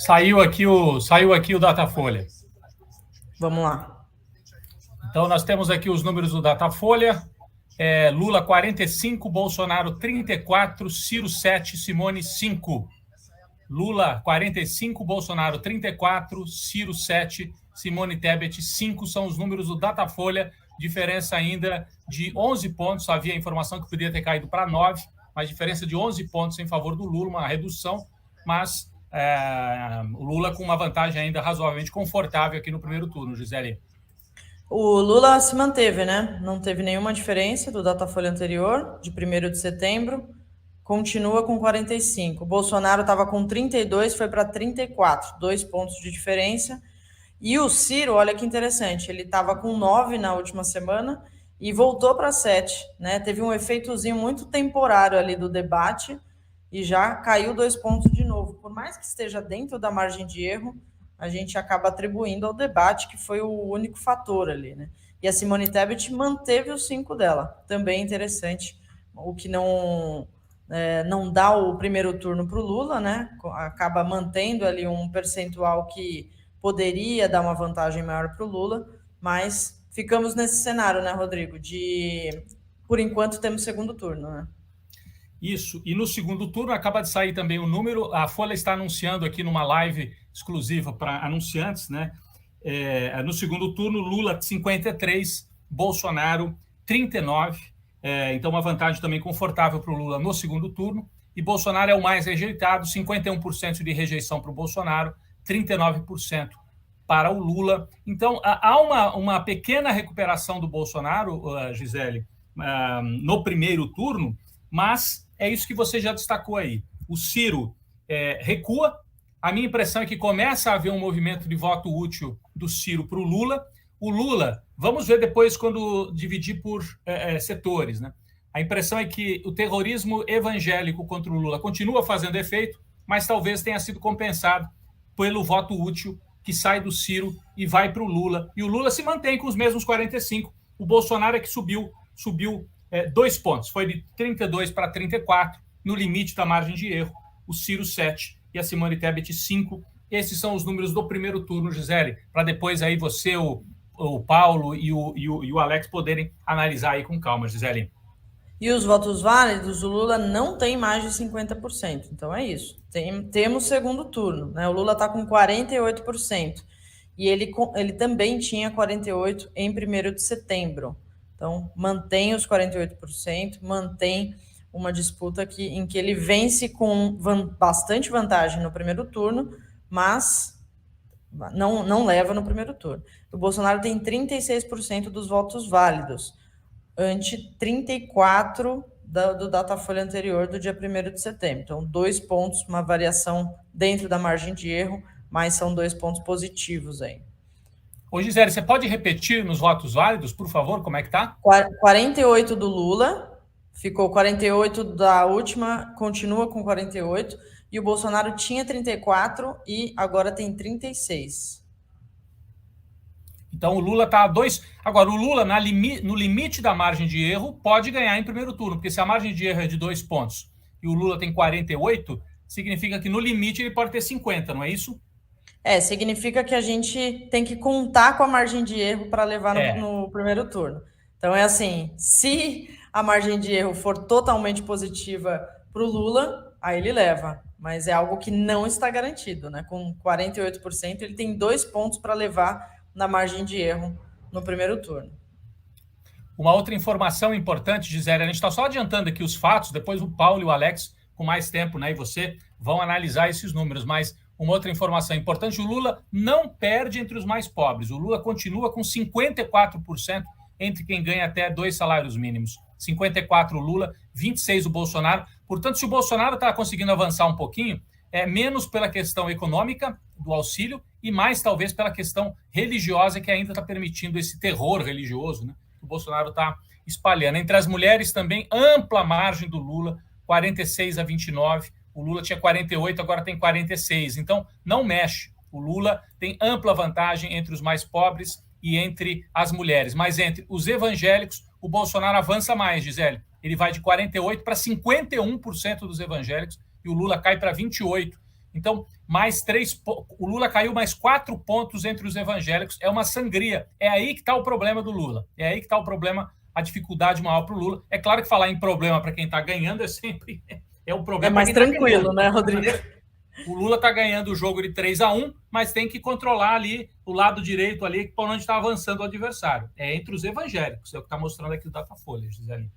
Saiu aqui o Datafolha. Vamos lá. Então, nós temos aqui os números do Datafolha. Lula 45, Bolsonaro 34, Ciro 7, Simone 5. Lula 45, Bolsonaro 34, Ciro 7, Simone Tebet 5 são os números do Datafolha. Diferença ainda de 11 pontos. Havia informação que poderia ter caído para 9, mas diferença de 11 pontos em favor do Lula, uma redução, mas o Lula com uma vantagem ainda razoavelmente confortável aqui no primeiro turno, Gisele. O Lula se manteve, né? Não teve nenhuma diferença do Datafolha anterior, de 1º de setembro. Continua com 45. O Bolsonaro estava com 32, foi para 34, 2 pontos de diferença. E o Ciro, olha que interessante, ele estava com 9 na última semana e voltou para 7, né? Teve um efeitozinho muito temporário ali do debate e já caiu 2 pontos de novo. Por mais que esteja dentro da margem de erro, a gente acaba atribuindo ao debate, que foi o único fator ali, né? E a Simone Tebet manteve os 5 dela. Também interessante, o que não dá o primeiro turno para o Lula, né? Acaba mantendo ali um percentual que poderia dar uma vantagem maior para o Lula, mas ficamos nesse cenário, né, Rodrigo? Por enquanto, temos segundo turno, né? Isso, e no segundo turno acaba de sair também o número, a Folha está anunciando aqui numa live exclusiva para anunciantes, né? No segundo turno, Lula 53, Bolsonaro 39, então uma vantagem também confortável para o Lula no segundo turno, e Bolsonaro é o mais rejeitado, 51% de rejeição para o Bolsonaro, 39% para o Lula. Então, há uma pequena recuperação do Bolsonaro, Gisele, no primeiro turno, mas é isso que você já destacou aí. O Ciro recua. A minha impressão é que começa a haver um movimento de voto útil do Ciro para o Lula. O Lula, vamos ver depois quando dividir por setores, né? A impressão é que o terrorismo evangélico contra o Lula continua fazendo efeito, mas talvez tenha sido compensado pelo voto útil que sai do Ciro e vai para o Lula. E o Lula se mantém com os mesmos 45. O Bolsonaro é que subiu 2 pontos. Foi de 32 para 34, no limite da margem de erro. O Ciro 7 e a Simone Tebet 5. Esses são os números do primeiro turno, Gisele, para depois aí você, o Paulo e o Alex poderem analisar aí com calma, Gisele. E os votos válidos, o Lula não tem mais de 50%. Então é isso. Temos segundo turno, né? O Lula está com 48%. E ele também tinha 48% em 1º de setembro. Então, mantém os 48%, mantém uma disputa em que ele vence com bastante vantagem no primeiro turno, mas não leva no primeiro turno. O Bolsonaro tem 36% dos votos válidos, ante 34% do Datafolha anterior, do dia 1º de setembro. Então, 2 pontos, uma variação dentro da margem de erro, mas são 2 pontos positivos aí. Ô, Gisele, você pode repetir nos votos válidos, por favor, como é que tá? 48 do Lula, ficou 48 da última, continua com 48, e o Bolsonaro tinha 34 e agora tem 36. Então o Lula está a 2. Agora, o Lula, no limite da margem de erro, pode ganhar em primeiro turno, porque se a margem de erro é de 2 pontos e o Lula tem 48, significa que no limite ele pode ter 50, não é isso? Significa que a gente tem que contar com a margem de erro para levar no primeiro turno. Então é assim, se a margem de erro for totalmente positiva para o Lula, aí ele leva. Mas é algo que não está garantido, né? Com 48%, ele tem 2 pontos para levar na margem de erro no primeiro turno. Uma outra informação importante, Gisele, a gente está só adiantando aqui os fatos, depois o Paulo e o Alex, com mais tempo, né, e você, vão analisar esses números, mas uma outra informação importante, o Lula não perde entre os mais pobres. O Lula continua com 54% entre quem ganha até 2 salários mínimos. 54% o Lula, 26% o Bolsonaro. Portanto, se o Bolsonaro está conseguindo avançar um pouquinho, é menos pela questão econômica do auxílio e mais, talvez, pela questão religiosa que ainda está permitindo esse terror religioso, né, que o Bolsonaro está espalhando. Entre as mulheres também, ampla margem do Lula, 46-29%. O Lula tinha 48, agora tem 46. Então, não mexe. O Lula tem ampla vantagem entre os mais pobres e entre as mulheres. Mas entre os evangélicos, o Bolsonaro avança mais, Gisele. Ele vai de 48% para 51% dos evangélicos e o Lula cai para 28%. Então, o Lula caiu mais 4 pontos entre os evangélicos. É uma sangria. É aí que está o problema do Lula. É aí que está o problema, a dificuldade maior para o Lula. É claro que falar em problema para quem está ganhando é sempre um problema. É mais tranquilo, né, Rodrigo? O Lula está ganhando o jogo de 3-1, mas tem que controlar ali o lado direito ali, por onde está avançando o adversário. É entre os evangélicos, é o que está mostrando aqui o Datafolha, Gisele.